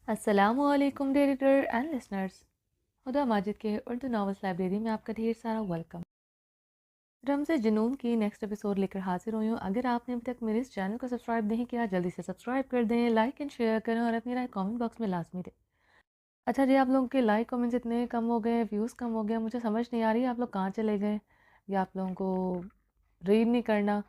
السلام علیکم dear reader and listeners, ہدا ماجد کے اردو ناولس لائبریری میں آپ کا ڈھیر سارا ویلکم۔ رمز جنون کی نیکسٹ ایپیسوڈ لے کر حاضر ہوئی ہوں۔ اگر آپ نے ابھی تک میرے اس چینل کو سبسکرائب نہیں کیا، جلدی سے سبسکرائب کر دیں، لائک اینڈ شیئر کریں اور اپنی رائے کامنٹ باکس میں لازمی دیں۔ اچھا جی، آپ لوگوں کے لائک کامنٹس اتنے کم ہو گئے، ویوز کم ہو گئے، مجھے سمجھ نہیں آ رہی آپ لوگ کہاں چلے گئے یا آپ لوگوں کو ریڈ نہیں کرنا۔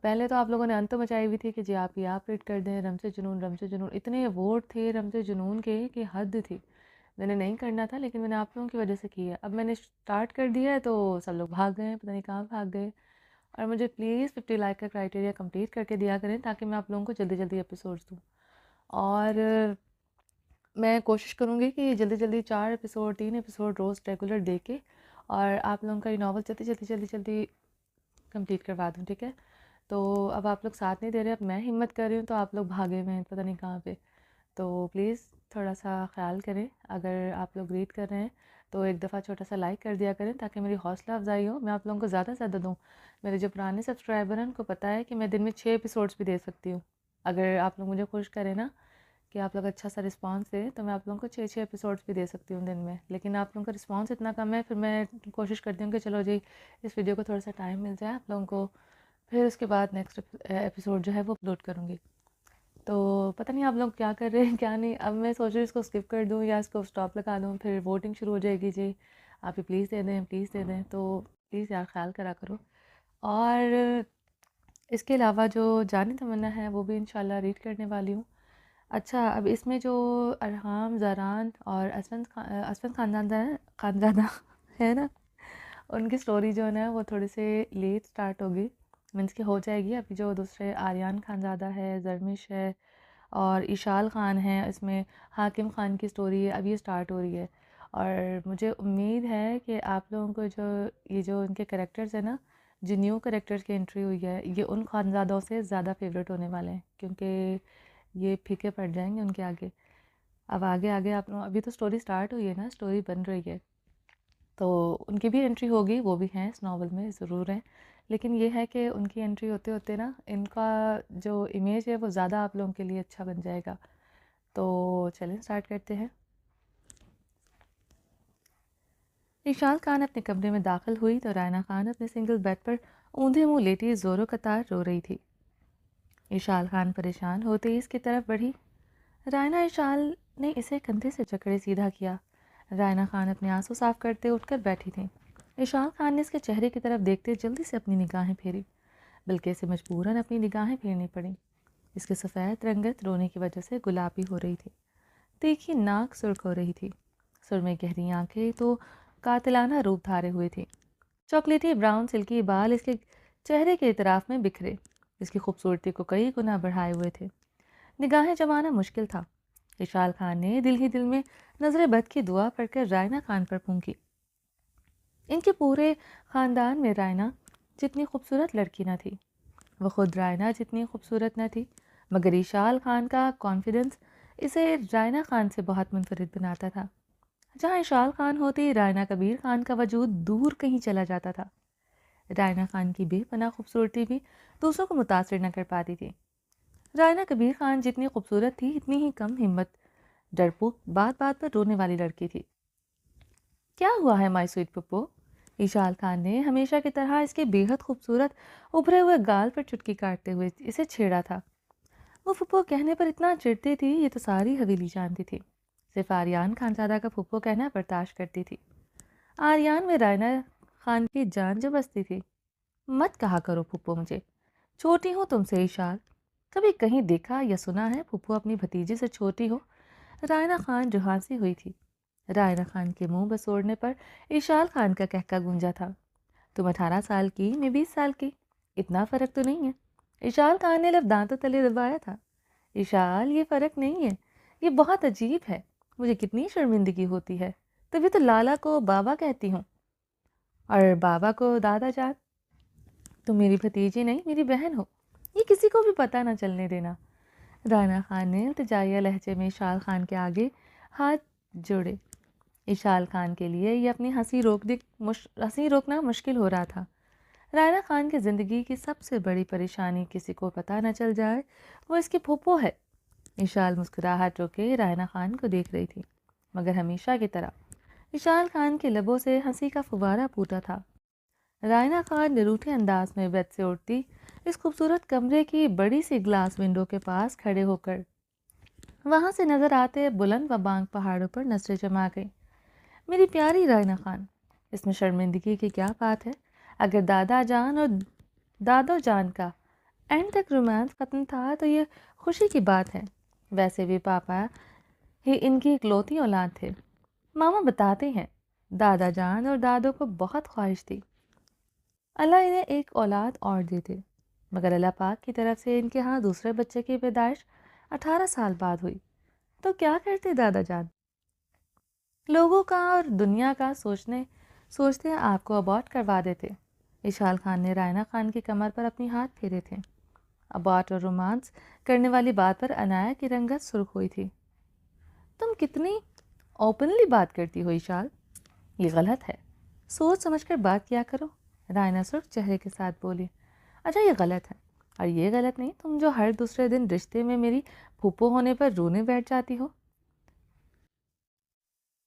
پہلے تو آپ لوگوں نے انت مچائی ہوئی تھی کہ جی آپ ریڈ کر دیں، رمز جنون رمز جنون، اتنے ووٹ تھے رمز جنون کے کہ حد تھی۔ میں نے نہیں کرنا تھا لیکن میں نے آپ لوگوں کی وجہ سے کی ہے۔ اب میں نے اسٹارٹ کر دیا ہے تو سب لوگ بھاگ گئے ہیں، پتہ نہیں کہاں بھاگ گئے۔ اور مجھے پلیز 50 لائک کا کرائٹیریا کمپلیٹ کر کے دیا کریں تاکہ میں آپ لوگوں کو جلدی جلدی ایپیسوڈز دوں۔ اور میں کوشش کروں گی کہ جلدی جلدی 4 ایپیسوڈ 3 ایپیسوڈ روز ریگولر دے کے اور آپ لوگوں کا یہ ناول جلدی جلدی جلدی جلدی کمپلیٹ کروا دوں، ٹھیک ہے؟ تو اب آپ لوگ ساتھ نہیں دے رہے، اب میں ہمت کر رہی ہوں تو آپ لوگ بھاگے ہوئے ہیں پتہ نہیں کہاں پہ۔ تو پلیز تھوڑا سا خیال کریں، اگر آپ لوگ ریڈ کر رہے ہیں تو ایک دفعہ چھوٹا سا لائک کر دیا کریں تاکہ میری حوصلہ افزائی ہو، میں آپ لوگوں کو زیادہ سے زیادہ دوں۔ میرے جو پرانے سبسکرائبر ہیں ان کو پتہ ہے کہ میں دن میں 6 ایپیسوڈس بھی دے سکتی ہوں۔ اگر آپ لوگ مجھے خوش کریں نا کہ آپ لوگ اچھا سا رسپانس دیں تو میں آپ لوگوں کو 6 ایپیسوڈس بھی دے سکتی ہوں دن میں، لیکن آپ لوگوں کا رسپانس اتنا کم ہے، پھر میں کوشش کرتی ہوں کہ چلو جی اس ویڈیو کو تھوڑا سا ٹائم مل جائے آپ لوگوں کو، پھر اس کے بعد نیکسٹ ایپیسوڈ جو ہے وہ اپلوڈ کروں گی۔ تو پتہ نہیں آپ لوگ کیا کر رہے ہیں کیا نہیں۔ اب میں سوچ رہی ہوں اس کو اسکپ کر دوں یا اس کو اسٹاپ لگا دوں، پھر ووٹنگ شروع ہو جائے گی جی آپ ہی پلیز دے دیں پلیز دے دیں، تو پلیز یار خیال کرا کرو۔ اور اس کے علاوہ جو جانی تمنا ہے وہ بھی انشاءاللہ ریڈ کرنے والی ہوں۔ اچھا، اب اس میں جو ارحام زاران اور اسفند خانزادہ ہے نا، ان کی سٹوری جو ہے نا وہ تھوڑی سے لیٹ سٹارٹ ہوگی، مینس کہ ہو جائے گی۔ ابھی جو دوسرے آریان خانزادہ ہے، زرمش ہے اور اشال خان ہے، اس میں حاکم خان کی سٹوری ہے، اب یہ سٹارٹ ہو رہی ہے۔ اور مجھے امید ہے کہ آپ لوگوں کو جو ان کے کریکٹرز ہیں نا، جو نیو کریکٹرز کی انٹری ہوئی ہے، یہ ان خانزادوں سے زیادہ فیوریٹ ہونے والے ہیں کیونکہ یہ پھیکے پڑ جائیں گے ان کے آگے۔ اب آگے آگے آپ لوگ، ابھی تو سٹوری سٹارٹ ہوئی ہے نا، سٹوری بن رہی ہے تو ان کی بھی انٹری ہوگی، وہ بھی ہیں اس ناول میں ضرور ہیں، لیکن یہ ہے کہ ان کی انٹری ہوتے ہوتے نا ان کا جو امیج ہے وہ زیادہ آپ لوگوں کے لیے اچھا بن جائے گا۔ تو چلیں سٹارٹ کرتے ہیں۔ اشال خان اپنے کمرے میں داخل ہوئی تو رائنا خان اپنے سنگل بیڈ پر اوندھے منہ لیٹی زوروں قطار رو رہی تھی۔ اشال خان پریشان ہوتے ہی اس کی طرف بڑھی۔ رائنا، اشال نے اسے کندھے سے جکڑے سیدھا کیا۔ رائنا خان اپنے آنسو صاف کرتے اٹھ کر بیٹھی تھیں۔ اشال خان نے اس کے چہرے کی طرف دیکھتے جلدی سے اپنی نگاہیں پھیری، بلکہ اسے مجبوراً اپنی نگاہیں پھیرنی پڑیں۔ اس کے سفید رنگت رونے کی وجہ سے گلابی ہو رہی تھی، تیکھی ناک سرخ ہو رہی تھی، سرمے گہری آنکھیں تو قاتلانہ روپ دھارے ہوئے تھی۔ چاکلیٹی براؤن سلکی بال اس کے چہرے کے اطراف میں بکھرے اس کی خوبصورتی کو کئی گنا بڑھائے ہوئے تھے۔ نگاہیں جمانا مشکل تھا۔ اشال خان نے دل ہی دل میں نظر بد کی دعا پڑھ کر رائنا خان پر پھونکی۔ ان کے پورے خاندان میں رائنا جتنی خوبصورت لڑکی نہ تھی، وہ خود رائنا جتنی خوبصورت نہ تھی، مگر اشال خان کا کانفیڈنس اسے رائنا خان سے بہت منفرد بناتا تھا۔ جہاں اشال خان ہوتی، رائنا کبیر خان کا وجود دور کہیں چلا جاتا تھا۔ رائنا خان کی بے پناہ خوبصورتی بھی دوسروں کو متاثر نہ کر پاتی تھی۔ رائنا کبیر خان جتنی خوبصورت تھی اتنی ہی کم ہمت، ڈرپوک، بات بات پر رونے والی لڑکی تھی۔ کیا ہوا ہے مائی سویٹ پپو؟ اشال خان نے ہمیشہ کی طرح اس کے بے حد خوبصورت ابھرے ہوئے گال پر چٹکی کاٹتے ہوئے اسے چھیڑا تھا۔ وہ پھپھو کہنے پر اتنا چڑھتی تھی یہ تو ساری حویلی جانتی تھی، صرف آریان خانزادہ کا پھپھو کہنا برداشت کرتی تھی۔ آریان میں رائنا خان کی جان جو بستی تھی۔ مت کہا کرو پھپھو مجھے، چھوٹی ہوں تم سے اشال، کبھی کہیں دیکھا یا سنا ہے پھپھو اپنی بھتیجی سے چھوٹی ہو؟ رائنا خان جو ہنسی ہوئی تھی۔ رائنا خان کے منہ بسوڑنے پر اشال خان کا کہکا گونجا تھا۔ تم 18 سال کی، میں 20 سال کی، اتنا فرق تو نہیں ہے۔ اشال خان نے لب دانتوں تلے دبایا تھا۔ اشال، یہ فرق نہیں ہے، یہ بہت عجیب ہے، مجھے کتنی شرمندگی ہوتی ہے، تبھی تو لالا کو بابا کہتی ہوں اور بابا کو دادا جان۔ تم میری بھتیجی نہیں، میری بہن ہو، یہ کسی کو بھی پتہ نہ چلنے دینا۔ رائنا خان نے التجائیہ لہجے میں اشال خان کے آگے ہاتھ جوڑے۔ اشال خان کے لیے یہ اپنی ہنسی روکنا مشکل ہو رہا تھا۔ رائنا خان کی زندگی کی سب سے بڑی پریشانی کسی کو پتہ نہ چل جائے وہ اس کی پھوپھو ہے۔ اشال مسکراہٹ روکے رائنا خان کو دیکھ رہی تھی، مگر ہمیشہ کی طرح اشال خان کے لبوں سے ہنسی کا فوارہ پھوٹا تھا۔ رائنا خان نروٹھے انداز میں بیڈ سے اٹھتی، اس خوبصورت کمرے کی بڑی سی گلاس ونڈو کے پاس کھڑے ہو کر وہاں سے نظر آتے بلند و بانگ پہاڑوں پر نظریں جما گئی۔ میری پیاری رائنا خان، اس میں شرمندگی کی کیا بات ہے؟ اگر دادا جان اور دادو جان کا اینڈ تک رومانس ختم تھا تو یہ خوشی کی بات ہے۔ ویسے بھی پاپا ہی ان کی اکلوتی اولاد تھے۔ ماما بتاتے ہیں دادا جان اور دادو کو بہت خواہش تھی اللہ انہیں ایک اولاد اور دیتے، مگر اللہ پاک کی طرف سے ان کے ہاں دوسرے بچے کی پیدائش 18 سال بعد ہوئی۔ تو کیا کرتے دادا جان؟ لوگوں کا اور دنیا کا سوچتے آپ کو ابارٹ کروا دیتے۔ اشال خان نے رائنا خان کی کمر پر اپنی ہاتھ پھیرے تھے۔ ابارٹ اور رومانس کرنے والی بات پر عنایا کی رنگت سرخ ہوئی تھی۔ تم کتنی اوپنلی بات کرتی ہو اشال، یہ غلط ہے، سوچ سمجھ کر بات کیا کرو، رائنا سرخ چہرے کے ساتھ بولی۔ اچھا یہ غلط ہے، اور یہ غلط نہیں تم جو ہر دوسرے دن رشتے میں میری پھوپھو ہونے پر رونے بیٹھ جاتی ہو۔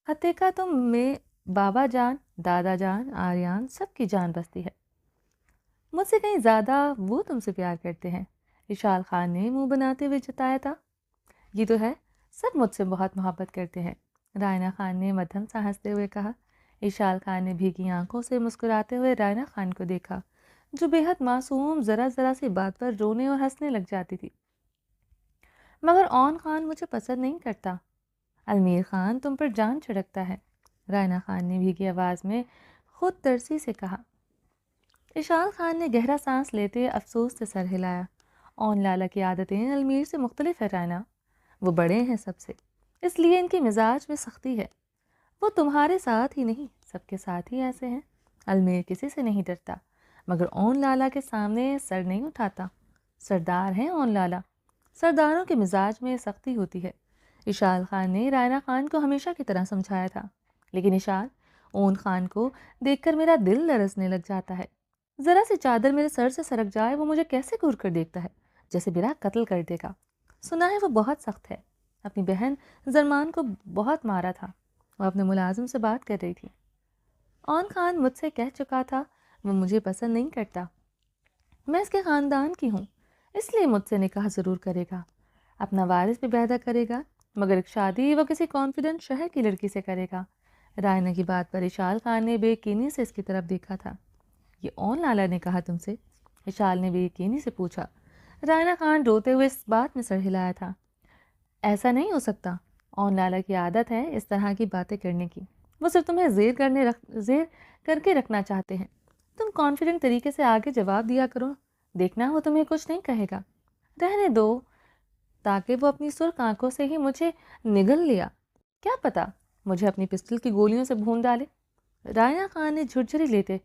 حتیٰ کا تم میں بابا جان، دادا جان، آریان سب کی جان بستی ہے، مجھ سے کہیں زیادہ وہ تم سے پیار کرتے ہیں، اشال خان نے منہ بناتے ہوئے جتایا تھا۔ یہ تو ہے، سب مجھ سے بہت محبت کرتے ہیں، رائنا خان نے مدھم سا ہنستے ہوئے کہا۔ اشال خان نے بھیگی آنکھوں سے مسکراتے ہوئے رائنا خان کو دیکھا، جو بے حد معصوم ذرا سی بات پر رونے اور ہنسنے لگ جاتی تھی۔ مگر اون خان مجھے پسند نہیں کرتا، المیر خان تم پر جان چھڑکتا ہے، رائنا خان نے بھیگی آواز میں خود ترسی سے کہا۔ اشال خان نے گہرا سانس لیتے افسوس سے سر ہلایا۔ اون لالا کی عادتیں المیر سے مختلف ہے رائنا، وہ بڑے ہیں سب سے، اس لیے ان کی مزاج میں سختی ہے۔ وہ تمہارے ساتھ ہی نہیں، سب کے ساتھ ہی ایسے ہیں۔ المیر کسی سے نہیں ڈرتا، مگر اون لالا کے سامنے سر نہیں اٹھاتا۔ سردار ہیں اون لالا، سرداروں کے مزاج میں سختی ہوتی ہے۔ اشال خان نے رائنا خان کو ہمیشہ کی طرح سمجھایا تھا، لیکن اشال، اون خان کو دیکھ کر میرا دل لرزنے لگ جاتا ہے۔ ذرا سی چادر میرے سر سے سرک جائے وہ مجھے کیسے گھور کر دیکھتا ہے، جیسے میرا قتل کر دے گا۔ سنا ہے وہ بہت سخت ہے، اپنی بہن زرمان کو بہت مارا تھا، وہ اپنے ملازم سے بات کر رہی تھی۔ اون خان مجھ سے کہہ چکا تھا وہ مجھے پسند نہیں کرتا، میں اس کے خاندان کی ہوں، اس لیے مجھ سے نکاح ضرور کرے گا، اپنا وارث بھی پیدا کرے گا، مگر ایک شادی وہ کسی کانفیڈنٹ شہر کی لڑکی سے کرے گا۔ رائنا کی بات پر اشال خان نے بے یقینی سے اس کی طرف دیکھا تھا۔ یہ اون لالا نے کہا تم سے؟ اشال نے بے یقینی سے پوچھا۔ رائنا خان روتے ہوئے اس بات میں سر ہلایا تھا۔ ایسا نہیں ہو سکتا، اون لالا کی عادت ہے اس طرح کی باتیں کرنے کی، وہ صرف تمہیں زیر کر کے رکھنا چاہتے ہیں۔ تم کانفیڈنٹ طریقے سے آگے جواب دیا کرو، دیکھنا وہ تمہیں کچھ نہیں کہے گا، رہنے دو تاکہ وہ اپنی سرخ آنکھوں سے ہی مجھے نگل لیا، کیا پتا مجھے اپنی پسٹل کی گولیوں سے بھون ڈالے۔ رائنا خان نے جھرجھری لیتے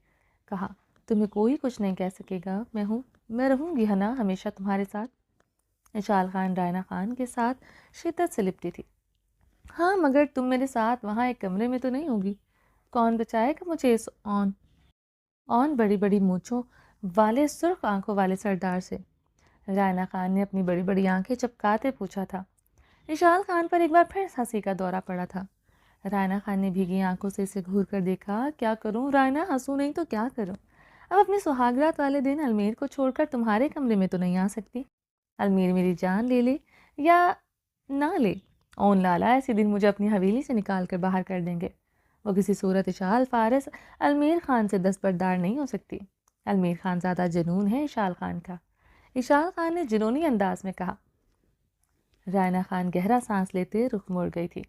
کہا، تمہیں کوئی کچھ نہیں کہہ سکے گا، میں رہوں گی ہنا ہمیشہ تمہارے ساتھ۔ اشال خان رائنا خان کے ساتھ شدت سے لپٹی تھی۔ ہاں مگر تم میرے ساتھ وہاں ایک کمرے میں تو نہیں ہوگی، کون بچائے گا مجھے اس اون بڑی بڑی مونچھوں والے سرخ آنکھوں والے سردار سے؟ رائنا خان نے اپنی بڑی بڑی آنکھیں چپکاتے پوچھا تھا۔ اشال خان پر ایک بار پھر ہنسی کا دورہ پڑا تھا۔ رائنا خان نے بھیگی آنکھوں سے اسے گھور کر دیکھا۔ کیا کروں رائنا، ہنسوں نہیں تو کیا کروں؟ اب اپنی سہاگرات والے دن المیر کو چھوڑ کر تمہارے کمرے میں تو نہیں آ سکتی۔ المیر میری جان لے لے یا نہ لے، اون لالا ایسی دن مجھے اپنی حویلی سے نکال کر باہر کر دیں گے۔ وہ کسی صورت اشال فارس المیر خان سے دستبردار نہیں ہو سکتی۔ المیر خان زیادہ جنون ہے اشال خان کا، اشال خان نے جنونی انداز میں کہا۔ رائنا خان گہرا سانس لیتے رخ موڑ گئی تھی۔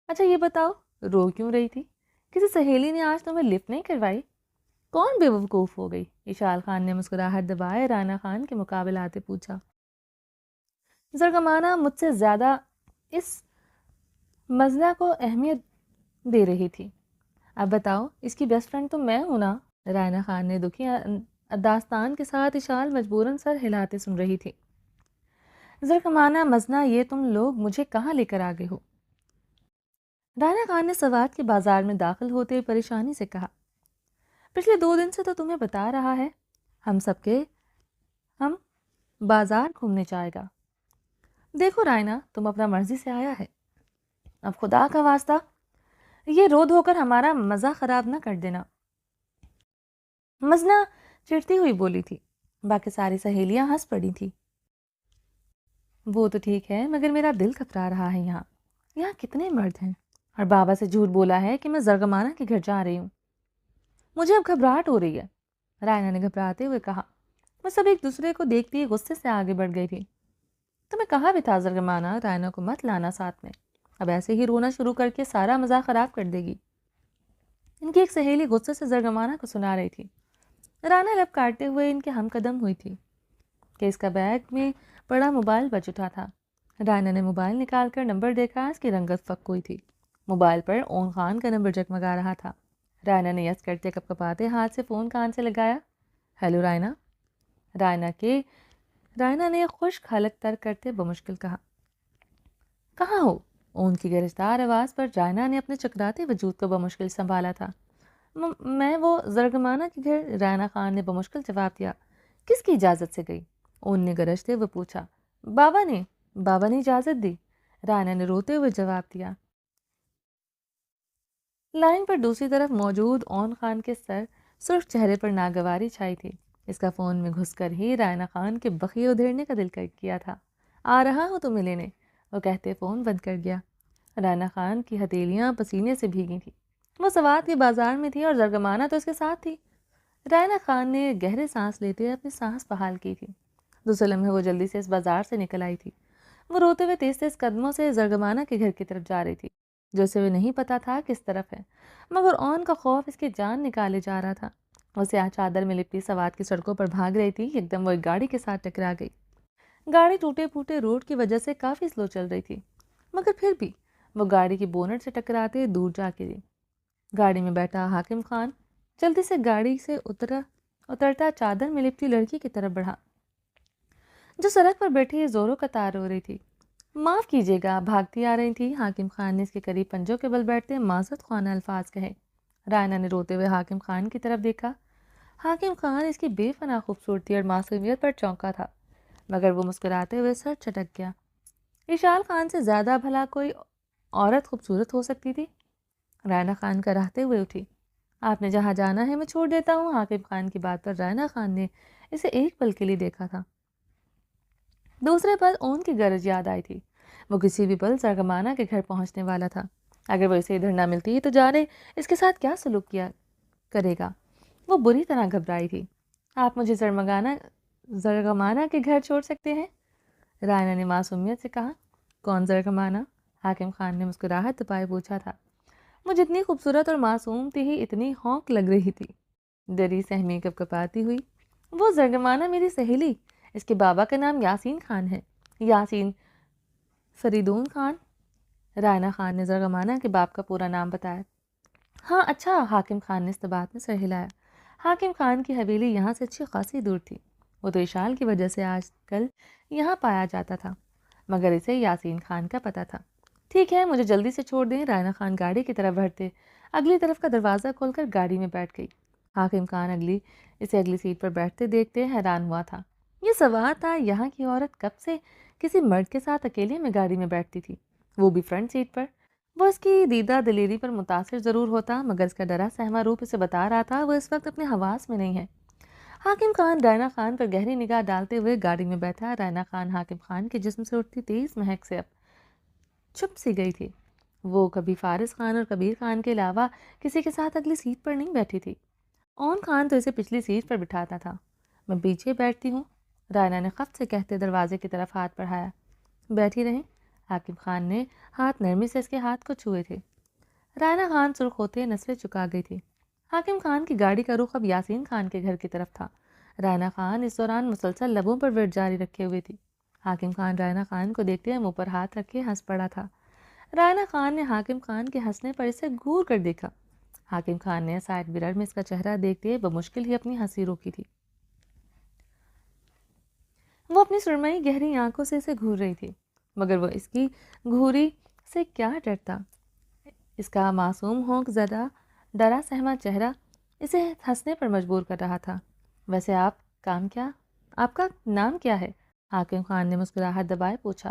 اچھا یہ بتاؤ رو کیوں رہی تھی؟ کسی سہیلی نے آج تمہیں لفٹ نہیں کروائی؟ کون بے وقوف ہو گئی؟ اشال خان نے مسکراہٹ دبائے رائنا خان کے مقابل آتے پوچھا۔ زرگمانہ مجھ سے زیادہ اس مزلہ کو اہمیت دے رہی تھی۔ اب بتاؤ، اس کی بیسٹ فرینڈ تو میں ہوں نا؟ رائنا خان نے دکھی داستان کے ساتھ اشال مجبوراً سر ہلاتے سن رہی تھی۔ زرگمانہ مزنہ یہ تم لوگ مجھے کہاں لے کر آگے ہو؟ رائنا خان نے سوات کے بازار میں داخل ہوتے پریشانی سے کہا۔ پچھلے 2 دن سے تو تمہیں بتا رہا ہے، ہم بازار گھومنے جائے گا۔ دیکھو رائنا، تم اپنا مرضی سے آیا ہے، اب خدا کا واسطہ یہ رو دھو کر ہمارا مزہ خراب نہ کر دینا۔ مزنہ چڑھتی ہوئی بولی تھی۔ باقی ساری سہیلیاں ہنس پڑی تھی۔ وہ تو ٹھیک ہے، مگر میرا دل گھبرا رہا ہے یہاں یہاں کتنے مرد ہیں، اور بابا سے جھوٹ بولا ہے کہ میں زرگمانہ کے گھر جا رہی ہوں۔ مجھے اب گھبراہٹ ہو رہی ہے، رائنا نے گھبراتے ہوئے کہا۔ وہ سب ایک دوسرے کو دیکھتی غصے سے آگے بڑھ گئی تھی۔ تمہیں کہا بھی تھا زرگمانہ رائنا کو مت لانا ساتھ میں، اب ایسے ہی رونا شروع کر کے سارا مزاق خراب کر دے گی۔ ان کی ایک سہیلی غصے سے زرگمانہ کو سنا رہی تھی۔ رائنا لب کاٹتے ہوئے ان کے ہم قدم ہوئی تھی کہ اس کا بیگ میں پڑا موبائل بج اٹھا تھا۔ رائنا نے موبائل نکال کر نمبر دیکھا، اس کی رنگت فک ہوئی تھی۔ موبائل پر اون خان کا نمبر جگمگا رہا تھا۔ رائنا نے یس کرتے کپ کپاتے ہاتھ سے فون کان سے لگایا۔ ہیلو رائنا۔ رائنا نے خشک حلق تر کرتے بمشکل کہا۔ کہاں ہو؟ اون کی گرجدار آواز پر رائنا نے اپنے چکراتے وجود کو بمشکل سنبھالا تھا۔ میں وہ زرگمانہ کے گھر، رائنا خان نے بمشکل جواب دیا۔ کس کی اجازت سے گئی؟ اون نے گرجتے ہوئے پوچھا۔ بابا نے اجازت دی، رائنا نے روتے ہوئے جواب دیا۔ لائن پر دوسری طرف موجود اون خان کے سرخ چہرے پر ناگواری چھائی تھی۔ اس کا فون میں گھس کر ہی رائنا خان کے بخیے ادھیڑنے کا دل کر کیا تھا۔ آ رہا ہوں تمہیں لینے، وہ کہتے فون بند کر گیا۔ رائنا خان کی ہتھیلیاں پسینے سے بھیگی تھی۔ وہ سوات کے بازار میں تھی اور زرگمانہ تو اس کے ساتھ تھی۔ رائنا خان نے گہرے سانس لیتے اپنی سانس بحال کی تھی۔ دوسرے لمحے وہ جلدی سے اس بازار سے نکل آئی تھی۔ وہ روتے ہوئے تیز تیز قدموں سے زرگمانہ کے گھر کی طرف جا رہی تھی، جو اسے نہیں پتا تھا کس طرف ہے، مگر اون کا خوف اس کی جان نکالے جا رہا تھا۔ وہ سیاہ چادر میں لپٹی سوات کی سڑکوں پر بھاگ رہی تھی، ایک دم وہ ایک گاڑی کے ساتھ ٹکرا گئی۔ گاڑی ٹوٹے پھوٹے روڈ کی وجہ سے کافی سلو چل رہی تھی، مگر پھر بھی وہ گاڑی کی بونٹ سے ٹکراتے دور جا گری۔ گاڑی میں بیٹھا حاکم خان جلدی سے گاڑی سے اترتا چادر میں لپٹی لڑکی کی طرف بڑھا، جو سڑک پر بیٹھی زوروں کا تار رو رہی تھی۔ معاف کیجیے گا، بھاگتی آ رہی تھی۔ حاکم خان نے اس کے قریب پنجوں کے بل بیٹھتے معذرت خواہ الفاظ کہے۔ رائنا نے روتے ہوئے حاکم خان کی طرف دیکھا۔ حاکم خان اس کی بے پناہ خوبصورتی اور معصومیت پر چونکا تھا، مگر وہ مسکراتے ہوئے سر چٹک گیا۔ اشال خان سے زیادہ بھلا کوئی عورت خوبصورت ہو سکتی تھی؟ رائنا خان کراہتے ہوئے اٹھی۔ آپ نے جہاں جانا ہے میں چھوڑ دیتا ہوں۔ حاکم خان کی بات پر رائنا خان نے اسے ایک پل کے لیے دیکھا تھا۔ دوسرے پل اون کی گرج یاد آئی تھی۔ وہ کسی بھی پل زرگمانہ کے گھر پہنچنے والا تھا۔ اگر وہ اسے ادھر نہ ملتی تو جانے اس کے ساتھ کیا سلوک کیا کرے گا۔ وہ بری طرح گھبرائی تھی۔ آپ مجھے زرگمانہ کے گھر چھوڑ سکتے ہیں؟ رائنا نے معصومیت سے کہا۔ کون زرگمانہ؟ حاکم خان نے مسکراہٹ دبائے پوچھا تھا۔ وہ جتنی خوبصورت اور معصوم تھی ہی اتنی ہونک لگ رہی تھی۔ ڈری سہمی کپ کپاتی ہوئی۔ وہ زرگمانہ میری سہیلی، اس کے بابا کا نام یاسین خان ہے، یاسین فریدون خان۔ رائنا خان نے زرگمانہ کے باپ کا پورا نام بتایا۔ ہاں اچھا، حاکم خان نے استباط میں سر ہلایا۔ حاکم خان کی حویلی یہاں سے اچھی خاصی دور تھی۔ وہ تو اشال کی وجہ سے آج کل یہاں پایا جاتا تھا، مگر اسے یاسین خان کا پتہ تھا۔ ٹھیک ہے، مجھے جلدی سے چھوڑ دیں۔ رائنا خان گاڑی کی طرف بڑھتے اگلی طرف کا دروازہ کھول کر گاڑی میں بیٹھ گئی۔ حاکم خان اسے اگلی سیٹ پر بیٹھتے دیکھتے حیران ہوا تھا۔ یہ سوال تھا، یہاں کی عورت کب سے کسی مرد کے ساتھ اکیلے میں گاڑی میں بیٹھتی تھی، وہ بھی فرنٹ سیٹ پر۔ وہ اس کی دیدہ دلیری پر متاثر ضرور ہوتا، مگر اس کا ڈرا سہما روپ اسے بتا رہا تھا وہ اس وقت اپنے حواس میں نہیں ہے۔ حاکم خان رائنا خان پر گہری نگاہ ڈالتے ہوئے گاڑی میں بیٹھا۔ رائنا خان حاکم خان کے جسم سے اٹھتی تیز مہک سے اب چھپ سی گئی تھی۔ وہ کبھی فارس خان اور کبیر خان کے علاوہ کسی کے ساتھ اگلی سیٹ پر نہیں بیٹھی تھی۔ اون خان تو اسے پچھلی سیٹ پر بٹھاتا تھا۔ میں پیچھے بیٹھتی ہوں، رائنا نے خفت سے کہتے دروازے کی طرف ہاتھ بڑھایا۔ بیٹھی رہیں۔ حاکم خان نے ہاتھ نرمی سے اس کے ہاتھ کو چھوئے تھے۔ رائنا خان سرخ ہوتے نسلیں چکا گئی تھی۔ حاکم خان کی گاڑی کا رخ اب یاسین خان کے گھر کی طرف تھا۔ رائنا خان اس دوران مسلسل لبوں پر ورد جاری رکھے ہوئے تھی۔ حاکم خان رائنا خان کو دیکھتے منہ پر ہاتھ رکھے ہنس پڑا تھا۔ رائنا خان نے حاکم خان کے ہنسنے پر اسے گور کر دیکھا۔ حاکم خان نے سائڈ مرر میں اس کا چہرہ دیکھتے بمشکل ہی اپنی ہنسی روکی تھی۔ وہ اپنی سرمئی گہری آنکھوں سے اسے گھور رہی تھی، مگر وہ اس کی گھوری سے کیا ڈرتا۔ اس کا معصوم ہونک زدہ ڈرا سہما چہرہ اسے ہنسنے پر مجبور کر رہا تھا۔ ویسے آپ کا نام کیا ہے؟ حاکم خان نے مسکراہٹ دبائے پوچھا۔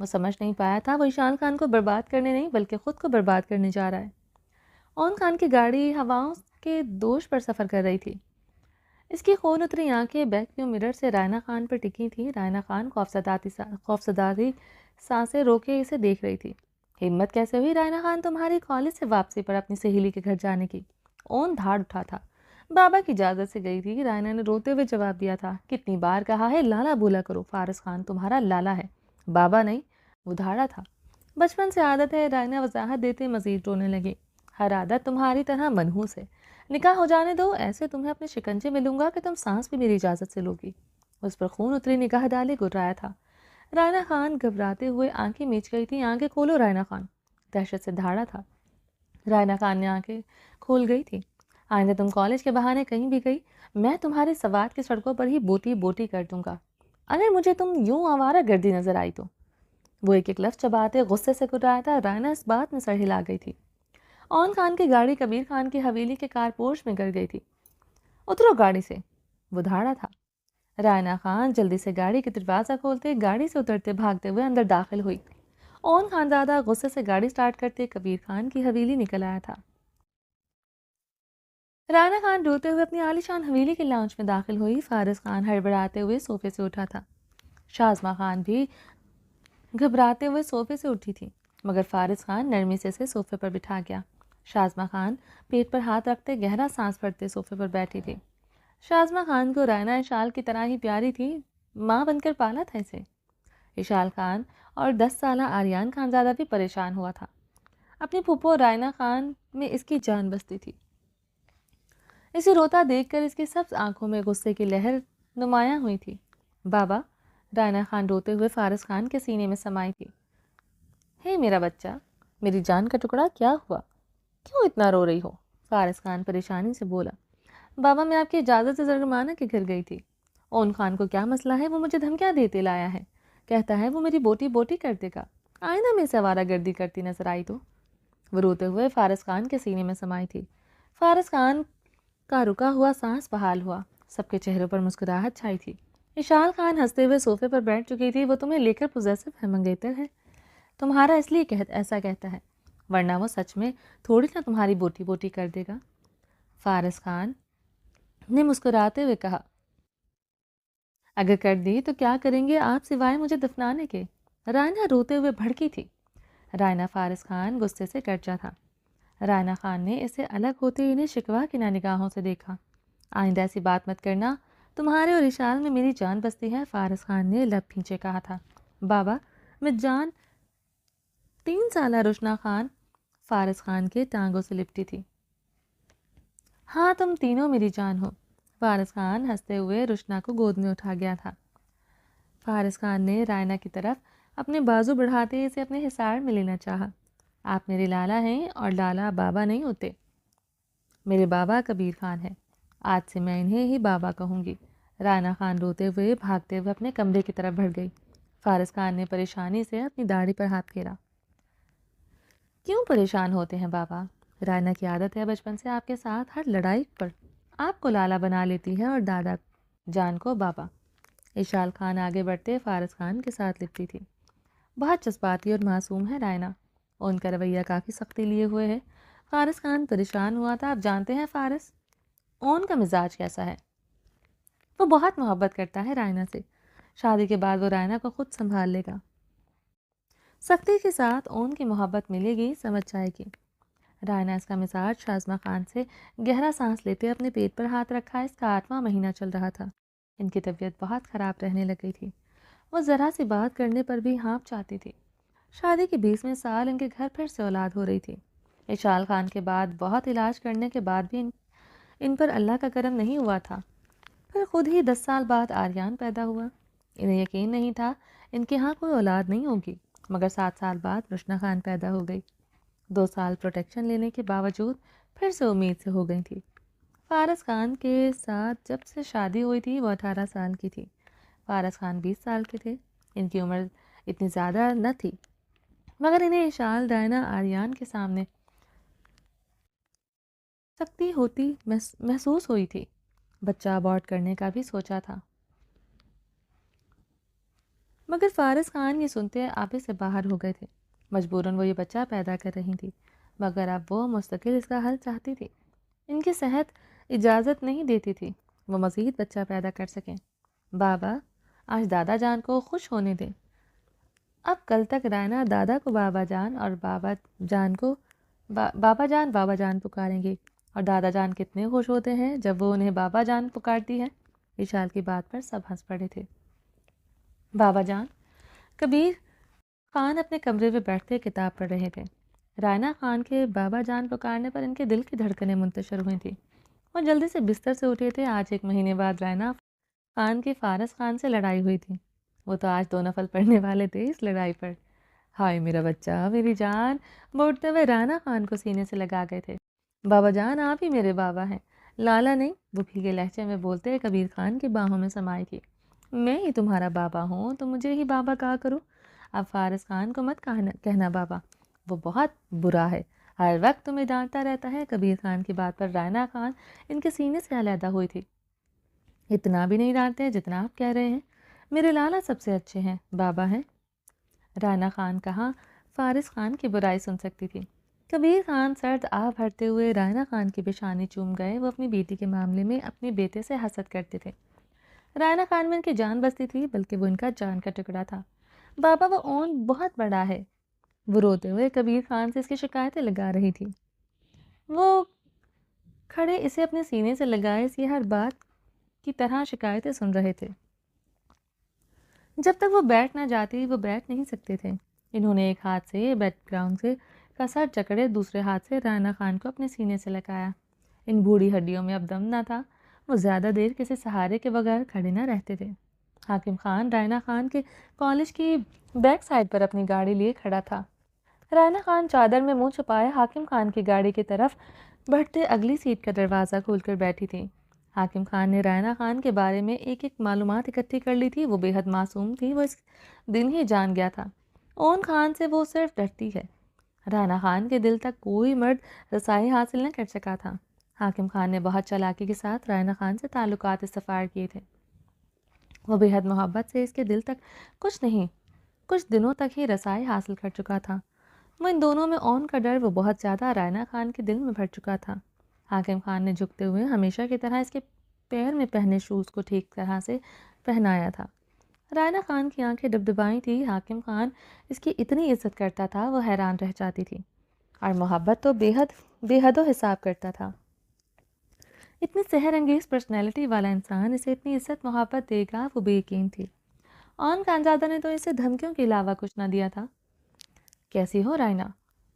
وہ سمجھ نہیں پایا تھا وہ ایشان خان کو برباد کرنے نہیں بلکہ خود کو برباد کرنے جا رہا ہے۔ اون خان کی گاڑی ہواؤں کے دوش پر سفر کر رہی تھی۔ اس کی خون اتری آنکھیں بیک ویو مرر سے رائنا خان پر ٹکی تھیں۔ رائنا خان خوفزدہ سانسیں روکے اسے دیکھ رہی تھی۔ ہمت کیسے ہوئی رائنا خان تمہاری کالج سے واپسی پر اپنی سہیلی کے گھر جانے کی؟ اون دھاڑ اٹھا تھا۔ بابا کی اجازت سے گئی تھی، رائنا نے روتے ہوئے جواب دیا تھا۔ کتنی بار کہا ہے لالا بولا کرو، فارس خان تمہارا لالا ہے، بابا نہیں۔ وہ دھاڑا تھا۔ بچپن سے عادت ہے، رائنا وضاحت دیتے مزید رونے لگی۔ ہر عادت تمہاری طرح منحوس ہے، نکاح ہو جانے دو، ایسے تمہیں اپنے شکنجے میں لوں گا کہ تم سانس بھی میری اجازت سے لوگی۔ اس پر خون اتری نگاہ ڈالے گرایا تھا۔ رائنا خان گھبراتے ہوئے آنکھیں میچ گئی تھی۔ آنکھیں کھولو رائنا خان، دہشت سے دھاڑا تھا۔ رائنا خان نے آنکھیں کھول گئی تھی۔ آئندہ تم کالج کے بہانے کہیں بھی گئی، میں تمہارے سوات کی سڑکوں پر ہی بوٹی بوٹی کر دوں گا۔ اگر مجھے تم یوں آوارہ گردی نظر آئی تو۔ وہ ایک ایک لفظ چباتے غصے سے کرایا تھا۔ رائنا اس بات میں سر ہلا گئی تھی۔ اون خان کی گاڑی کبیر خان کی حویلی کے کارپوش میں گر گئی تھی۔ اترو گاڑی سے، وہ دھاڑا تھا۔ رائنا خان جلدی سے گاڑی کے دروازہ کھولتے گاڑی سے اترتے بھاگتے ہوئے اندر داخل ہوئی۔ اون خان زیادہ غصے سے گاڑی سٹارٹ کرتے کبیر خان کی حویلی نکل آیا تھا۔ رائنا خان روتے ہوئے اپنی عالیشان حویلی کے لاؤنج میں داخل ہوئی۔ فارس خان ہڑبڑاتے ہوئے صوفے سے اٹھا تھا۔ شازمہ خان بھی گھبراتے ہوئے صوفے سے اٹھی تھی، مگر فارس خان نرمی سے اسے صوفے پر بٹھا گیا۔ شازمہ خان پیٹ پر ہاتھ رکھتے گہرا سانس بھرتے صوفے پر بیٹھی تھی۔ شازمہ خان کو رائنا اشال کی طرح ہی پیاری تھی، ماں بن کر پالا تھا اسے۔ اشال خان اور 10 سالہ آریان خانزادہ بھی پریشان ہوا تھا۔ اپنی پھپھو رائنا خان میں اس کی جان بستی تھی۔ اسے روتا دیکھ کر اس کی سبز آنکھوں میں غصے کی لہر نمایاں ہوئی تھی۔ بابا، رائنا خان روتے ہوئے فارس خان کے سینے میں سمائی تھی۔ ہے میرا بچہ، میری جان کا ٹکڑا، کیا ہوا؟ کیوں اتنا رو رہی ہو؟ فارس خان پریشانی سے بولا۔ بابا، میں آپ کی اجازت سے زرگمانہ کے گھر گئی تھی۔ اون خان کو کیا مسئلہ ہے؟ وہ مجھے دھمکیاں دیتے لایا ہے، کہتا ہے وہ میری بوٹی بوٹی کر دے گا، آئندہ میں اسے آوارہ گردی کرتی نظر آئی تو۔ وہ روتے ہوئے فارس خان کے سینے میں سمائی تھی۔ فارس خان کا رکا ہوا سانس بحال ہوا۔ سب کے چہروں پر مسکراہٹ چھائی تھی۔ اشال خان ہنستے ہوئے صوفے پر بیٹھ چکی تھی۔ وہ تمہیں لے کر پوزیسو ہے، منگیتر ہے، تمہارا اس لیے ایسا کہتا ہے، ورنہ وہ سچ میں تھوڑی نہ تمہاری بوٹی بوٹی کر دے گا۔ فارس خان نے مسکراتے ہوئے کہا، اگر کر دی تو کیا کریں گے آپ سوائے مجھے دفنانے کے؟ رائنا روتے ہوئے بھڑکی تھی۔ رائنا فارس خان غصے سے گرجا تھا۔ رائنا خان نے اسے الگ ہوتے انہیں شکوا کی نگاہوں سے دیکھا۔ آئندہ ایسی بات مت کرنا، تمہارے اور اشال میں میری جان بستی ہے، فارس خان نے لب کھینچے کہا تھا۔ بابا، میں جان 3 سالہ رشنا خان فارس خان کے ٹانگوں سے لپٹی تھی۔ ہاں، تم تینوں میری جان ہو۔ فارس خان ہنستے ہوئے رشنا کو گود میں اٹھا گیا تھا۔ فارس خان نے رائنا کی طرف اپنے بازو بڑھاتے اسے اپنے حصار میں لینا چاہا۔ آپ میرے لالا ہیں اور لالا بابا نہیں ہوتے۔ میرے بابا کبیر خان ہیں، آج سے میں انہیں ہی بابا کہوں گی۔ رائنا خان روتے ہوئے بھاگتے ہوئے اپنے کمرے کی طرف بڑھ گئی۔ فارس خان نے پریشانی سے اپنی داڑھی پر ہاتھ پھیرا۔ کیوں پریشان ہوتے ہیں بابا؟ رائنا کی عادت ہے بچپن سے آپ کے ساتھ ہر لڑائی پر آپ کو لالا بنا لیتی ہے اور دادا جان کو بابا۔ اشال خان آگے بڑھتے فارس خان کے ساتھ لپٹی تھی۔ بہت جذباتی اور معصوم ہے رائنا، ان کا رویہ کافی سختی لیے ہوئے ہے۔ فارس خان پریشان ہوا تھا۔ آپ جانتے ہیں فارس، اون کا مزاج کیسا ہے؟ وہ بہت محبت کرتا ہے رائنا سے۔ شادی کے بعد وہ رائنا کو خود سنبھال لے گا۔ سختی کے ساتھ اون کی محبت ملے گی، سمجھ جائے گی۔ رائنا اس کا مزاج شازمہ خان سے گہرا سانس لیتے اپنے پیٹ پر ہاتھ رکھا۔ اس کا 8واں مہینہ چل رہا تھا۔ ان کی طبیعت بہت خراب رہنے لگ گئی تھی۔ وہ ذرا سی بات کرنے پر بھی ہانپ چاہتی تھی۔ شادی کے 20ویں سال ان کے گھر پھر سے اولاد ہو رہی تھی۔ اشال خان کے بعد بہت علاج کرنے کے بعد بھی ان پر اللہ کا کرم نہیں ہوا تھا۔ پھر خود ہی 10 سال بعد آریان پیدا ہوا۔ انہیں یقین نہیں تھا ان کے ہاں کوئی اولاد نہیں ہوگی، مگر 7 سال بعد رشنا خان پیدا ہو گئی۔ 2 سال پروٹیکشن لینے کے باوجود پھر سے امید سے ہو گئی تھی۔ فارس خان کے ساتھ جب سے شادی ہوئی تھی وہ 18 سال کی تھی۔ فارس خان 20 سال کے تھے۔ ان کی عمر اتنی زیادہ نہ تھی، مگر انہیں اشال رائنا آریان کے سامنے سختی ہوتی محسوس ہوئی تھی۔ بچہ ابارٹ کرنے کا بھی سوچا تھا، مگر فارس خان یہ سنتے آپے سے باہر ہو گئے تھے۔ مجبوراً وہ یہ بچہ پیدا کر رہی تھی، مگر اب وہ مستقل اس کا حل چاہتی تھی۔ ان کی صحت اجازت نہیں دیتی تھی وہ مزید بچہ پیدا کر سکیں۔ بابا آج دادا جان کو خوش ہونے دیں۔ اب کل تک رائنا دادا کو بابا جان اور بابا جان کو بابا جان پکاریں گی، اور دادا جان کتنے خوش ہوتے ہیں جب وہ انہیں بابا جان پکارتی ہے۔ وشال کی بات پر سب ہنس پڑے تھے۔ بابا جان، کبیر خان اپنے کمرے میں بیٹھتے کتاب پڑھ رہے تھے۔ رائنا خان کے بابا جان پکارنے پر ان کے دل کی دھڑکنیں منتشر ہوئی تھیں۔ وہ جلدی سے بستر سے اٹھے تھے۔ آج 1 مہینے بعد رائنا خان کی فارس خان سے لڑائی ہوئی تھی۔ وہ تو آج 2 نفل پڑھنے والے تھے اس لڑائی پر۔ ہائے میرا بچہ، میری جان، بوٹتے ہوئے رائنا خان کو سینے سے لگا گئے تھے۔ بابا جان، آپ ہی میرے بابا ہیں، لالا نہیں، وہ بھیگے لہجے میں بولتے کبیر خان کی باہوں میں سمائی تھی۔ میں ہی تمہارا بابا ہوں تو مجھے ہی بابا کہا کرو۔ اب فارس خان کو مت کہنا بابا، وہ بہت برا ہے، ہر وقت تمہیں ڈانٹتا رہتا ہے۔ کبیر خان کی بات پر رائنا خان ان کے سینے سے علیحدہ ہوئی تھی۔ اتنا بھی نہیں ڈانٹتے جتنا آپ کہہ رہے ہیں، میرے لالا سب سے اچھے ہیں، بابا ہیں۔ رائنا خان کہاں فارس خان کی برائی سن سکتی تھی۔ کبیر خان سرد آہ بھرتے ہوئے رائنا خان کی پیشانی چوم گئے۔ وہ اپنی بیٹی کے معاملے میں اپنے بیٹے سے حسد کرتے تھے۔ رائنا خان میں ان کی جان بستی تھی، بلکہ وہ ان کا جان کا ٹکڑا تھا۔ بابا، وہ اون بہت بڑا ہے۔ وہ روتے ہوئے کبیر خان سے اس کی شکایتیں لگا رہی تھی۔ وہ کھڑے اسے اپنے سینے سے لگائے اس ہر بات کی طرح شکایتیں سن رہے تھے۔ جب تک وہ بیٹھ نہ جاتی وہ بیٹھ نہیں سکتے تھے۔ انہوں نے ایک ہاتھ سے بیک گراؤنڈ سے کا سر جکڑے، دوسرے ہاتھ سے رائنا خان کو اپنے سینے سے لگایا۔ ان بوڑھی ہڈیوں میں اب دم نہ تھا، وہ زیادہ دیر کسی سہارے کے بغیر کھڑے نہ رہتے تھے۔ حاکم خان رائنا خان کے کالج کی بیک سائڈ پر اپنی گاڑی لیے کھڑا تھا۔ رائنا خان چادر میں منہ چھپائے حاکم خان کی گاڑی کی طرف بڑھتے اگلی سیٹ کا دروازہ کھول کر بیٹھی تھی۔ حاکم خان نے رائنا خان کے بارے میں ایک معلومات اکٹھی کر لی تھی۔ وہ بے حد معصوم تھی، وہ اس دن ہی جان گیا تھا اون خان سے وہ صرف ڈرتی ہے۔ رائنا خان کے دل تک کوئی مرد رسائی حاصل نہ کر سکا تھا۔ حاکم خان نے بہت چالاکی کے ساتھ رائنا خان سے تعلقات استفار کیے تھے۔ وہ بے حد محبت سے اس کے دل تک کچھ دنوں تک ہی رسائی حاصل کر چکا تھا۔ وہ ان دونوں میں اون کا ڈر وہ بہت زیادہ رائنا خان کے دل میں بھر چکا تھا۔ حاکم خان نے جھکتے ہوئے ہمیشہ کی طرح اس کے پیر میں پہنے شوز کو ٹھیک طرح سے پہنایا تھا۔ رائنا خان کی آنکھیں ڈبڈبائی تھی۔ حاکم خان اس کی اتنی عزت کرتا تھا، وہ حیران رہ جاتی تھی، اور محبت تو بے حد و حساب کرتا تھا۔ اتنی سحر انگیز پرسنالٹی والا انسان اسے اتنی عزت محبت دے گا، وہ بے یقین تھی۔ اون خانزادہ نے تو اسے دھمکیوں کے علاوہ کچھ نہ دیا تھا۔ کیسی ہو رائنا؟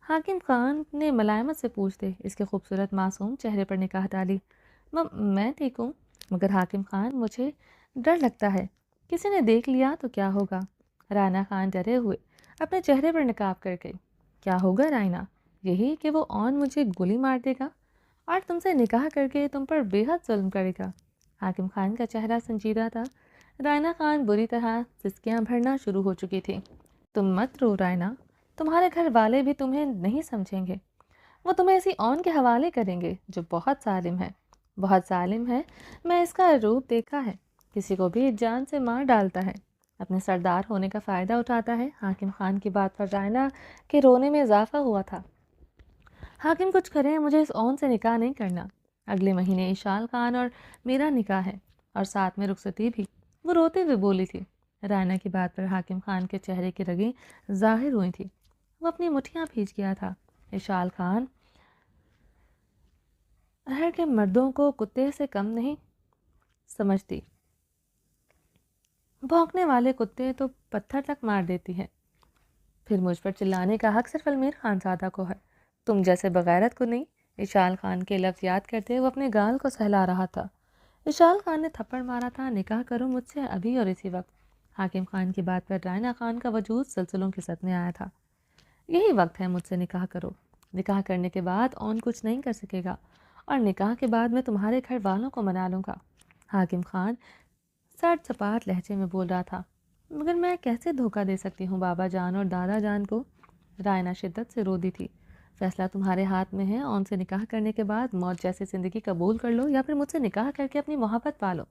حاکم خان نے ملائمت سے پوچھتے اس کے خوبصورت معصوم چہرے پر نگاہ ڈالی۔ میں ٹھیک ہوں، مگر حاکم خان مجھے ڈر لگتا ہے، کسی نے دیکھ لیا تو کیا ہوگا؟ رائنا خان ڈرے ہوئے اپنے چہرے پر نقاب کر گئی۔ کیا ہوگا رائنا؟ یہی کہ وہ اون مجھے گولی مار دے گا اور تم سے نکاح کر کے تم پر بے حد ظلم کرے گا۔ حاکم خان کا چہرہ سنجیدہ تھا۔ رائنا خان بری طرح سسکیاں بھرنا شروع ہو چکی تھی۔ تم مت رو رائنا، تمہارے گھر والے بھی تمہیں نہیں سمجھیں گے، وہ تمہیں اسی اون کے حوالے کریں گے جو بہت ظالم ہے۔ میں اس کا روپ دیکھا ہے، کسی کو بھی جان سے مار ڈالتا ہے، اپنے سردار ہونے کا فائدہ اٹھاتا ہے۔ حاکم خان کی بات پر رائنا کے رونے میں اضافہ ہوا تھا۔ حاکم کچھ کریں، مجھے اس اون سے نکاح نہیں کرنا۔ اگلے مہینے اشال خان اور میرا نکاح ہے، اور ساتھ میں رخصتی بھی، وہ روتے ہوئے بولی تھی۔ رائنا کی بات پر حاکم خان کے چہرے کی رگیں ظاہر ہوئی تھی، وہ اپنی مٹھیاں بھیج گیا تھا۔ اشال خان اہر کے مردوں کو کتے سے کم نہیں سمجھتی، بھونکنے والے کتے تو پتھر تک مار دیتی ہے۔ پھر مجھ پر چلانے کا حق صرف المیر خانزادہ کو ہے، تم جیسے بغیرت کو نہیں۔ اشال خان کے لفظ یاد کرتے وہ اپنے گال کو سہلا رہا تھا۔ اشال خان نے تھپڑ مارا تھا۔ نکاح کرو مجھ سے ابھی اور اسی وقت۔ حاکم خان کی بات پر رائنا خان کا وجود سلسلوں کے ساتھ میں آیا تھا۔ یہی وقت ہے، مجھ سے نکاح کرو۔ نکاح کرنے کے بعد اون کچھ نہیں کر سکے گا، اور نکاح کے بعد میں تمہارے گھر والوں کو منا لوں گا۔ حاکم خان سرد سپاٹ لہجے میں بول رہا تھا۔ مگر میں کیسے دھوکہ دے سکتی ہوں بابا جان اور دادا جان کو؟ رائنا شدت سے رو دی تھی۔ فیصلہ تمہارے ہاتھ میں ہے، اون سے نکاح کرنے کے بعد موت جیسی زندگی قبول کر لو یا پھر مجھ سے نکاح کر کے اپنی محبت پالو۔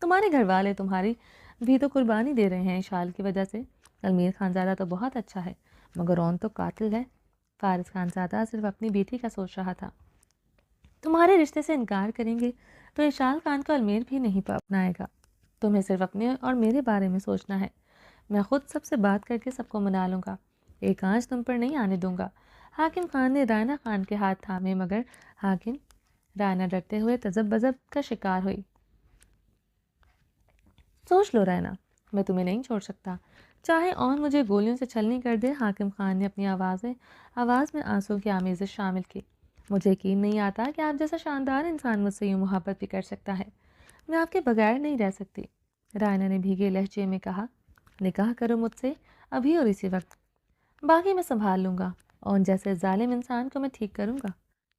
تمہارے گھر والے تمہاری بھی تو قربانی دے رہے ہیں اشال کی وجہ سے۔ علمیر خانزادہ تو بہت اچھا ہے مگر اون تو قاتل ہے۔ فارس خانزادہ صرف اپنی بیٹی کا سوچ رہا تھا۔ تمہارے رشتے سے انکار کریں گے تو اشال خان کو علمیر بھی نہیں اپنائے گا۔ تمہیں صرف اپنے اور میرے بارے میں سوچنا ہے۔ میں خود سب سے بات کر کے سب کو منا لوں گا۔ ایک آنچ تم پر نہیں آنے دوں گا۔ حاکم خان نے رائنا خان کے ہاتھ تھامے مگر حاکم رائنا ڈرتے ہوئے تذب بذب کا شکار ہوئی۔ سوچ لو رائنا، میں تمہیں نہیں چھوڑ سکتا، چاہے اون مجھے گولیوں سے چھلنی کر دے۔ حاکم خان نے اپنی آواز میں آنسو کی آمیزش شامل کی۔ مجھے یقین نہیں آتا کہ آپ جیسا شاندار انسان مجھ سے یوں محبت بھی کر سکتا ہے۔ میں آپ کے بغیر نہیں رہ سکتی، رائنا نے بھیگے لہجے میں کہا۔ نکاح کرو مجھ سے ابھی اور اسی وقت، باقی میں سنبھال لوں گا۔ اون جیسے ظالم انسان کو میں ٹھیک کروں گا،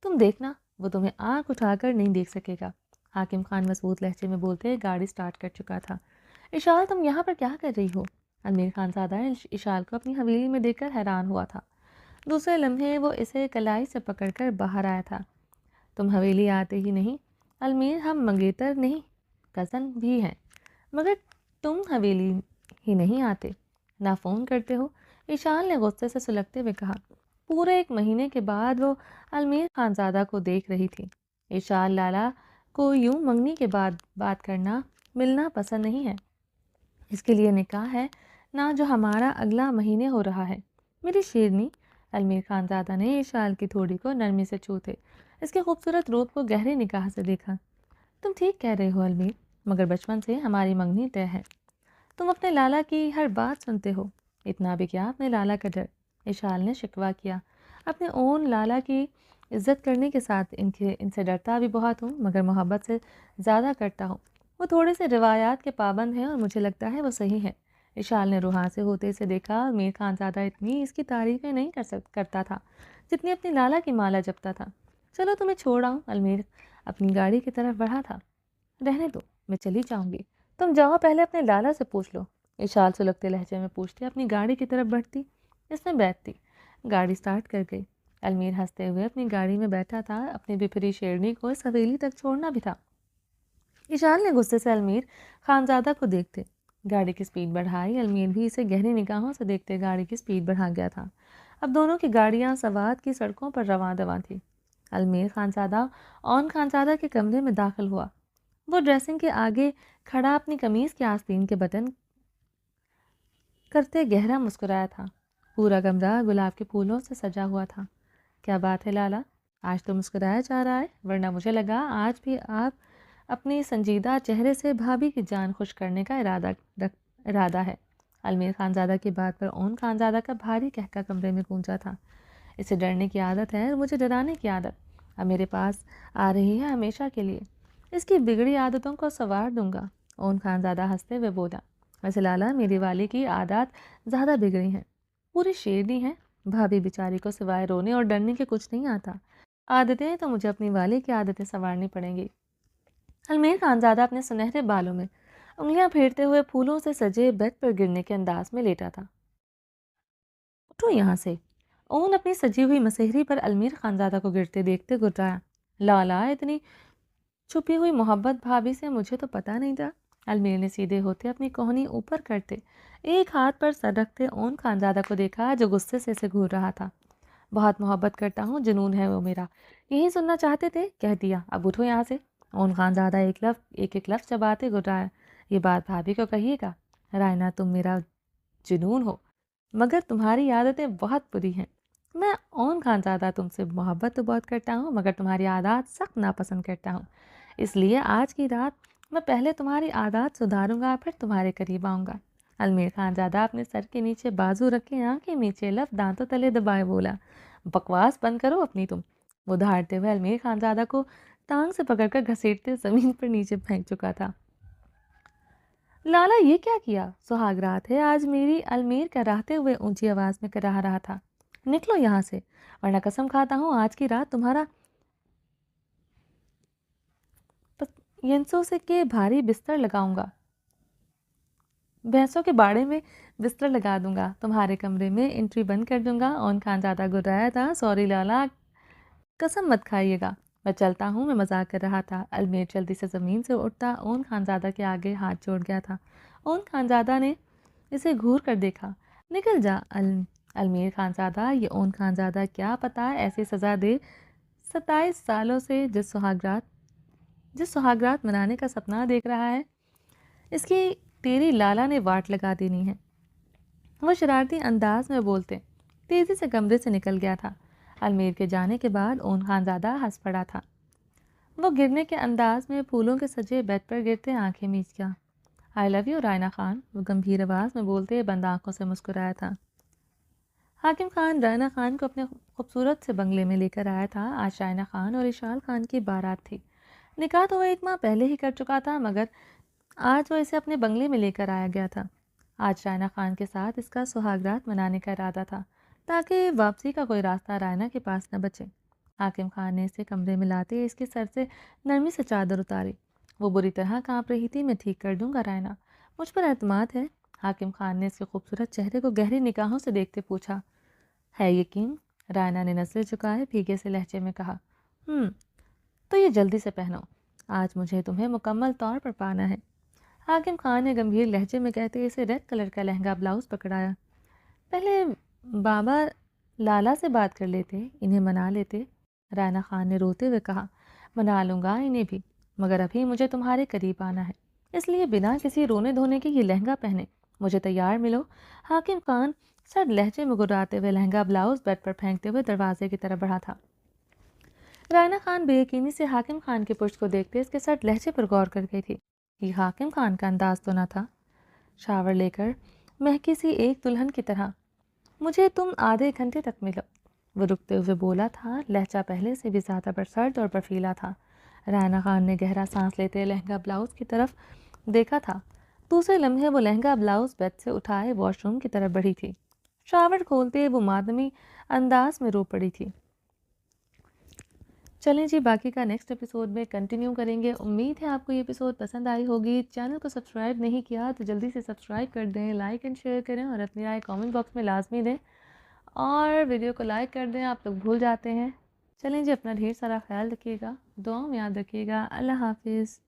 تم دیکھنا وہ تمہیں آنکھ اٹھا کر نہیں دیکھ سکے گا۔ حاکم خان مضبوط لہجے میں بولتے گاڑی سٹارٹ کر چکا تھا۔ اشال تم یہاں پر کیا کر رہی ہو؟ علمیر خانزادہ اشال کو اپنی حویلی میں دیکھ کر حیران ہوا تھا۔ دوسرے لمحے وہ اسے کلائی سے پکڑ کر باہر آیا تھا۔ تم حویلی آتے ہی نہیں علمیر، ہم منگیتر نہیں کزن بھی ہیں، مگر تم حویلی ہی نہیں آتے، نہ فون کرتے ہو۔ اشال نے غصے سے سلگتے ہوئے کہا۔ پورے 1 مہینے کے بعد وہ علمیر خانزادہ کو دیکھ رہی تھی۔ اشال لالا کو یوں منگنی کے بعد بات کرنا ملنا پسند نہیں ہے۔ اس کے لیے نکاح ہے نہ جو ہمارا اگلا مہینے ہو رہا ہے۔ میری شیرنی، علمیر خانزادہ نے اشال کی تھوڑی کو نرمی سے چھوتے اس کے خوبصورت روپ کو گہری نگاہ سے دیکھا۔ تم ٹھیک کہہ رہے ہو علمیر، مگر بچپن سے ہماری منگنی طے ہے۔ تم اپنے لالا کی ہر بات سنتے ہو، اتنا بھی کیا اپنے لالا کا ڈر؟ اشال نے شکوہ کیا۔ اپنے اون لالا کی عزت کرنے کے ساتھ ان سے ڈرتا بھی بہت ہوں، مگر محبت سے زیادہ کرتا ہوں۔ وہ تھوڑے سے روایات کے پابند ہیں اور مجھے لگتا ہے وہ صحیح ہے۔ اشال نے روحاں سے ہوتے سے دیکھا۔ علمیر خانزادہ اتنی اس کی تعریفیں نہیں کرتا تھا جتنی اپنی لالا کی مالا جپتا تھا۔ چلو تمہیں چھوڑ آؤں، علمیر اپنی گاڑی کی طرف بڑھا تھا۔ رہنے دو، میں چلی جاؤں گی، تم جاؤ، پہلے اپنے لالا سے پوچھ لو۔ اشال سلگتے لہجے میں پوچھتے اپنی گاڑی کی طرف بڑھتی۔ اس میں بیٹھتی، گاڑی سٹارٹ کر گئی۔ علمیر ہنستے ہوئے اپنی گاڑی میں بیٹھا تھا، اپنی بپھری شیرنی کو اس حویلی تک چھوڑنا بھی تھا۔ اشال نے غصے سے علمیر خانزادہ کو دیکھتے گاڑی کی سپیڈ بڑھائی۔ علمیر بھی اسے گہری نگاہوں سے دیکھتے گاڑی کی سپیڈ بڑھا گیا تھا۔ اب دونوں کی گاڑیاں سوات کی سڑکوں پر رواں دواں تھیں۔ علمیر خانزادہ اون خانزادہ کے کمرے میں داخل ہوا۔ وہ ڈریسنگ کے آگے کھڑا اپنی قمیض کے آستین کے بٹن کرتے گہرا مسکرایا تھا۔ پورا کمرہ گلاب کے پھولوں سے سجا ہوا تھا۔ کیا بات ہے لالا، آج تو مسکرایا جا رہا ہے، ورنہ مجھے لگا آج بھی آپ اپنی سنجیدہ چہرے سے بھابھی کی جان خوش کرنے کا ارادہ ہے۔ علمیر خانزادہ کی بات پر اون خانزادہ کا بھاری قہقہ کمرے میں گونجا تھا۔ اسے ڈرنے کی عادت ہے اور مجھے ڈرانے کی عادت، اب میرے پاس آ رہی ہے ہمیشہ کے لیے۔ اس کی بگڑی عادتوں کو سنوار دوں گا، اون خانزادہ ہنستے ہوئے بولا۔ ویسے لالا، میری والی کی عادات زیادہ بگڑی ہیں، پوری شیرنی ہیں، بھابھی بیچاری کو سوائے رونے اور ڈرنے کے کچھ نہیں آتا۔ عادتیں تو مجھے اپنی والی کی عادتیں سنوارنی پڑیں گی۔ علمیر خانزادہ اپنے سنہرے بالوں میں انگلیاں پھیرتے ہوئے پھولوں سے سجے بیڈ پر گرنے کے انداز میں لیٹا تھا۔ اٹھو یہاں سے، اون اپنی سجی ہوئی مسہری پر علمیر خانزادہ کو گرتے دیکھتے گھبرایا۔ لالا، اتنی چھپی ہوئی محبت بھابھی سے مجھے تو پتہ نہیں تھا۔ علمیر نے سیدھے ہوتے اپنی کوہنی اوپر کرتے ایک ہاتھ پر سر رکھتے اون خانزادہ کو دیکھا جو غصے سے اسے گھور رہا تھا۔ بہت محبت کرتا ہوں، جنون ہے وہ میرا، یہی سننا چاہتے تھے، کہہ دیا، اب اٹھو یہاں سے۔ اون خانزادہ ایک ایک لفظ چباتے گھبرایا۔ یہ بات بھابھی کو کہیے گا، رائنا تم میرا جنون ہو، مگر تمہاری عادتیں بہت بری ہیں۔ میں اون خانزادہ تم سے محبت تو بہت کرتا ہوں، مگر تمہاری عادات سخت ناپسند کرتا ہوں۔ اس لیے آج کی رات میں پہلے تمہاری عادات سدھاروں گا، پھر تمہارے قریب آؤں گا۔ علمیر خانزادہ اپنے سر کے نیچے بازو رکھے آنکھیں نیچے لب دانتوں تلے دبائے بولا۔ بکواس بند کرو اپنی تم۔ وہ دھاڑتے ہوئے علمیر خانزادہ کو ٹانگ سے پکڑ کر گھسیٹتے زمین پر نیچے پھینک چکا تھا۔ لالا، یہ کیا کیا؟ سہاگ رات ہے آج میری، علمیر کراہتے ہوئے اونچی آواز میں کہہ رہا تھا۔ نکلو یہاں سے، ورنہ قسم کھاتا ہوں آج کی رات تمہارا ینسوں سے کے بھاری بستر لگاؤں گا، بھینسوں کے باڑے میں بستر لگا دوں گا، تمہارے کمرے میں انٹری بند کر دوں گا۔ اون خانزادہ گھبرایا تھا۔ سوری لالا، قسم مت کھائیے گا، میں چلتا ہوں، میں مذاق کر رہا تھا۔ المیر جلدی سے زمین سے اٹھتا اون خانزادہ کے آگے ہاتھ جوڑ گیا تھا۔ اون خانزادہ نے اسے گھور کر دیکھا۔ نکل جا المیر خانزادہ، یہ اون خانزادہ کیا پتا ایسی سزا دے 27 سالوں سے جس سہاگرات منانے کا سپنا دیکھ رہا ہے، اس کی تیری لالا نے واٹ لگا دینی ہے۔ وہ شرارتی انداز میں بولتے تیزی سے کمرے سے نکل گیا تھا۔ المیر کے جانے کے بعد اون خانزادہ ہنس پڑا تھا۔ وہ گرنے کے انداز میں پھولوں کے سجے بیڈ پر گرتے آنکھیں میچ گیا۔ آئی لو یو رائنا خان، وہ گمبھیر آواز میں بولتے بند آنکھوں سے مسکرایا تھا۔ حاکم خان رائنا خان کو اپنے خوبصورت سے بنگلے میں لے کر آیا تھا۔ آج رائنا خان اور اشال خان کی بارات تھی۔ نکاح تو وہ 1 ماہ پہلے ہی کر چکا تھا، مگر آج وہ اسے اپنے بنگلے میں لے کر آیا گیا تھا۔ آج رائنا خان کے ساتھ اس کا سہاگرات منانے کا ارادہ تھا، تاکہ واپسی کا کوئی راستہ رائنا کے پاس نہ بچے۔ حاکم خان نے اسے کمرے میں لاتے اس کے سر سے نرمی سے چادر اتاری۔ وہ بری طرح کانپ رہی تھی۔ میں ٹھیک کر دوں گا رائنا، مجھ پر اعتماد ہے؟ حاکم خان نے اس کے خوبصورت چہرے کو گہری نگاہوں سے دیکھتے پوچھا۔ ہے یقین؟ رائنا نے نظریں جھکائے بھیگے سے لہجے میں کہا۔ تو یہ جلدی سے پہنو، آج مجھے تمہیں مکمل طور پر پانا ہے۔ حاکم خان نے گمبھیر لہجے میں کہتے اسے ریڈ کلر کا لہنگا بلاؤز پکڑایا۔ پہلے بابا لالا سے بات کر لیتے، انہیں منا لیتے۔ رائنا خان نے روتے ہوئے کہا۔ منا لوں گا انہیں بھی، مگر ابھی مجھے تمہارے قریب آنا ہے، اس لیے بنا کسی رونے دھونے کے یہ لہنگا پہنے مجھے تیار ملو۔ حاکم خان سرد لہجے میں گراتے ہوئے لہنگا بلاؤز بیڈ پر پھینکتے ہوئے دروازے کی طرف بڑھا تھا۔ رائنا خان بے یقینی سے حاکم خان کے پشت کو دیکھتے اس کے سرد لہجے پر غور کر گئی تھی۔ یہ حاکم خان کا انداز تو نہ تھا۔ شاور لے کر مہکی سی ایک دلہن کی طرح مجھے تم آدھے گھنٹے تک ملو، وہ رکتے ہوئے بولا تھا۔ لہجہ پہلے سے بھی زیادہ برسرد اور برفیلا تھا۔ رائنا خان نے گہرا سانس لیتے لہنگا بلاؤز کی طرف دیکھا تھا۔ دوسرے لمحے وہ لہنگا بلاؤز بیڈ سے اٹھائے واش روم کی طرف بڑھی تھی۔ شاور کھولتے وہ مادمی انداز میں رو پڑی تھی۔ چلیں جی، باقی کا نیکسٹ ایپیسوڈ میں کنٹینیو کریں گے۔ امید ہے آپ کو یہ ایپیسوڈ پسند آئی ہوگی۔ چینل کو سبسکرائب نہیں کیا تو جلدی سے سبسکرائب کر دیں، لائک اینڈ شیئر کریں اور اپنی رائے کامنٹ باکس میں لازمی دیں، اور ویڈیو کو لائک کر دیں، آپ لوگ بھول جاتے ہیں۔ چلیں جی، اپنا ڈھیر سارا خیال رکھیے گا، دعاؤں میں یاد رکھیے گا۔ اللہ حافظ۔